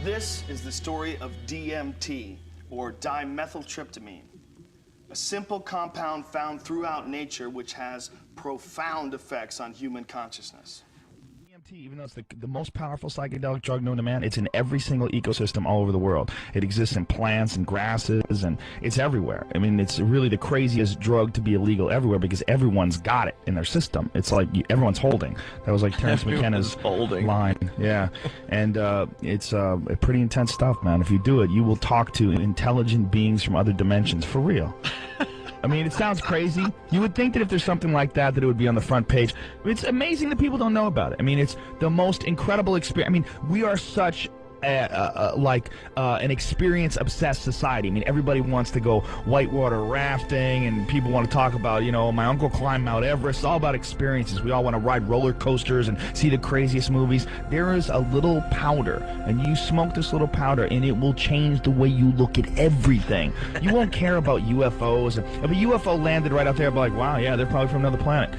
This is the story of DMT, or dimethyltryptamine, a simple compound found throughout nature which has profound effects on human consciousness. DMT, even though it's the most powerful psychedelic drug known to man, it's in every single ecosystem all over the world. It exists in plants and grasses, and it's everywhere. I mean, it's really the craziest drug to be illegal everywhere because everyone's got it in their system. It's like everyone's holding. That was like Terence McKenna's line. Yeah, and it's pretty intense stuff, man. If you do it, you will talk to intelligent beings from other dimensions, for real. I mean, it sounds crazy. You would think that if there's something like that, that it would be on the front page. It's amazing that people don't know about it. I mean, it's the most incredible experience. I mean, we are such an experience-obsessed society. I mean, everybody wants to go whitewater rafting, and people want to talk about, you know, my uncle climbed Mount Everest. It's all about experiences. We all want to ride roller coasters and see the craziest movies. There is a little powder, and you smoke this little powder, and it will change the way you look at everything. You won't care about UFOs. If a UFO landed right out there, I'd be like, wow, yeah, they're probably from another planet.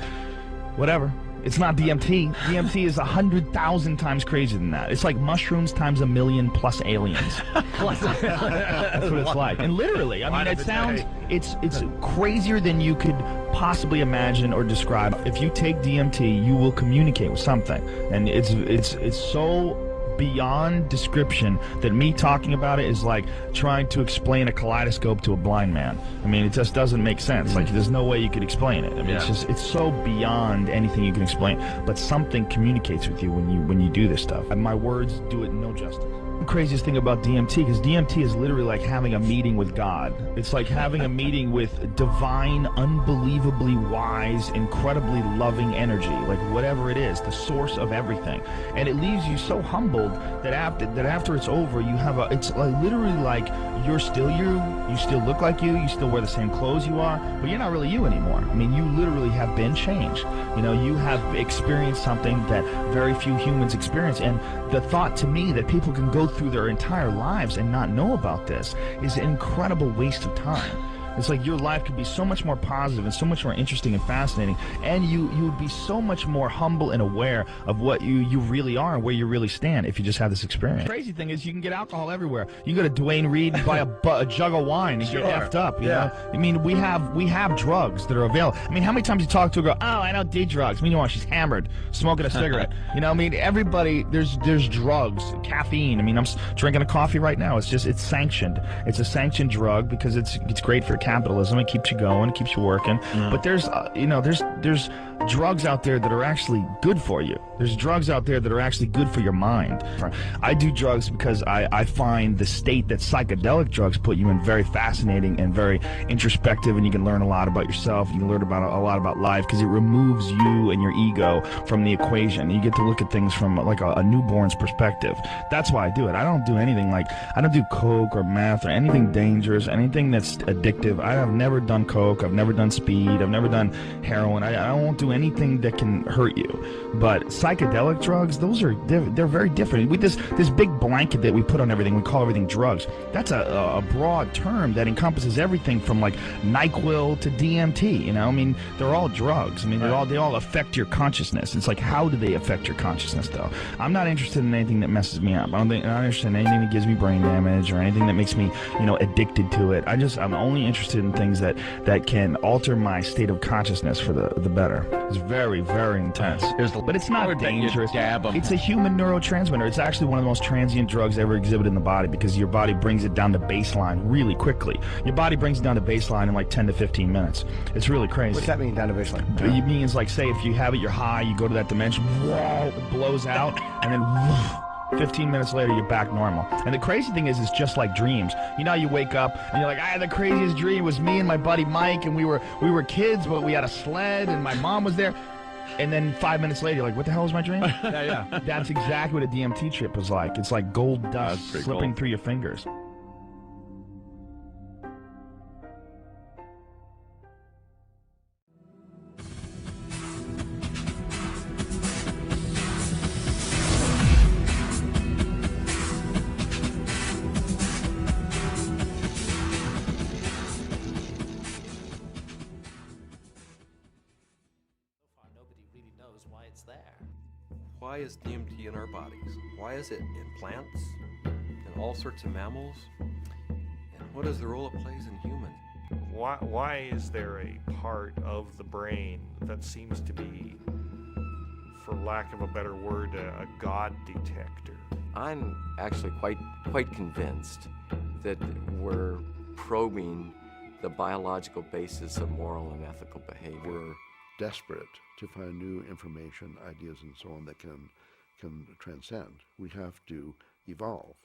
Whatever. It's not DMT. DMT is 100,000 times crazier than that. It's like mushrooms times 1,000,000 plus aliens. That's what it's like. And literally, I mean, it sounds, it's crazier than you could possibly imagine or describe. If you take DMT, you will communicate with something. And it's so beyond description that me talking about it is like trying to explain a kaleidoscope to a blind man. I mean, it just doesn't make sense. Like, there's no way you could explain it. I mean, it's so beyond anything you can explain. But something communicates with you when you do this stuff. And my words do it no justice. The craziest thing about DMT, because DMT is literally like having a meeting with God. It's like having a meeting with divine, unbelievably wise, incredibly loving energy, like whatever it is, the source of everything. And it leaves you so humbled that after it's over, you have it's like literally like you're still you still look like you still wear the same clothes you are, but you're not really you anymore. I mean, you literally have been changed. You know, you have experienced something that very few humans experience. And the thought to me that people can go through their entire lives and not know about this is an incredible waste of time. It's like your life could be so much more positive and so much more interesting and fascinating, and you would be so much more humble and aware of what you really are and where you really stand if you just have this experience. The crazy thing is you can get alcohol everywhere. You can go to Duane Reade and buy a jug of wine and get effed up, you know? I mean, we have drugs that are available. I mean, how many times you talk to a girl, oh, I don't do drugs. Meanwhile, she's hammered, smoking a cigarette. You know, I mean, everybody, there's drugs, caffeine. I mean, I'm drinking a coffee right now. It's sanctioned. It's a sanctioned drug because it's great for capitalism. It keeps you going, it keeps you working. But there's there's drugs out there that are actually good for you. There's drugs out there that are actually good for your mind. I do drugs because I find the state that psychedelic drugs put you in very fascinating and very introspective, and you can learn a lot about yourself. You can learn about a lot about life because it removes you and your ego from the equation. You get to look at things from like a newborn's perspective. That's why I do it. I don't do anything like, I don't do coke or meth or anything dangerous, anything that's addictive. I have never done coke. I've never done speed. I've never done heroin. I won't do anything that can hurt you. But psychedelic drugs, they're very different. With this big blanket that we put on everything, we call everything drugs. That's a broad term that encompasses everything from like NyQuil to DMT. You know, I mean, they're all drugs. I mean, they all affect your consciousness. It's like, how do they affect your consciousness, though? I'm not interested in anything that messes me up. I'm not interested in anything that gives me brain damage or anything that makes me, you know, addicted to it. I'm only interested in things that can alter my state of consciousness for the better. It's very, very intense. But it's not dangerous. It's a human neurotransmitter. It's actually one of the most transient drugs ever exhibited in the body because your body brings it down to baseline really quickly. Your body brings it down to baseline in like 10 to 15 minutes. It's really crazy. What's that mean, down to baseline? It means, like, say if you have it, you're high, you go to that dimension, whoa, it blows out, and then whoa, 15 minutes later, you're back normal. And the crazy thing is, it's just like dreams. You know, you wake up and you're like, I had the craziest dream. It was me and my buddy Mike, and we were kids, but we had a sled, and my mom was there. And then 5 minutes later, you're like, what the hell was my dream? Yeah. That's exactly what a DMT trip was like. It's like gold dust slipping through your fingers. Why is DMT in our bodies? Why is it in plants, all sorts of mammals? And what is the role it plays in humans? Why is there a part of the brain that seems to be, for lack of a better word, a God detector? I'm actually quite convinced that we're probing the biological basis of moral and ethical behavior. We're desperate to find new information, ideas, and so on that can transcend. We have to evolve.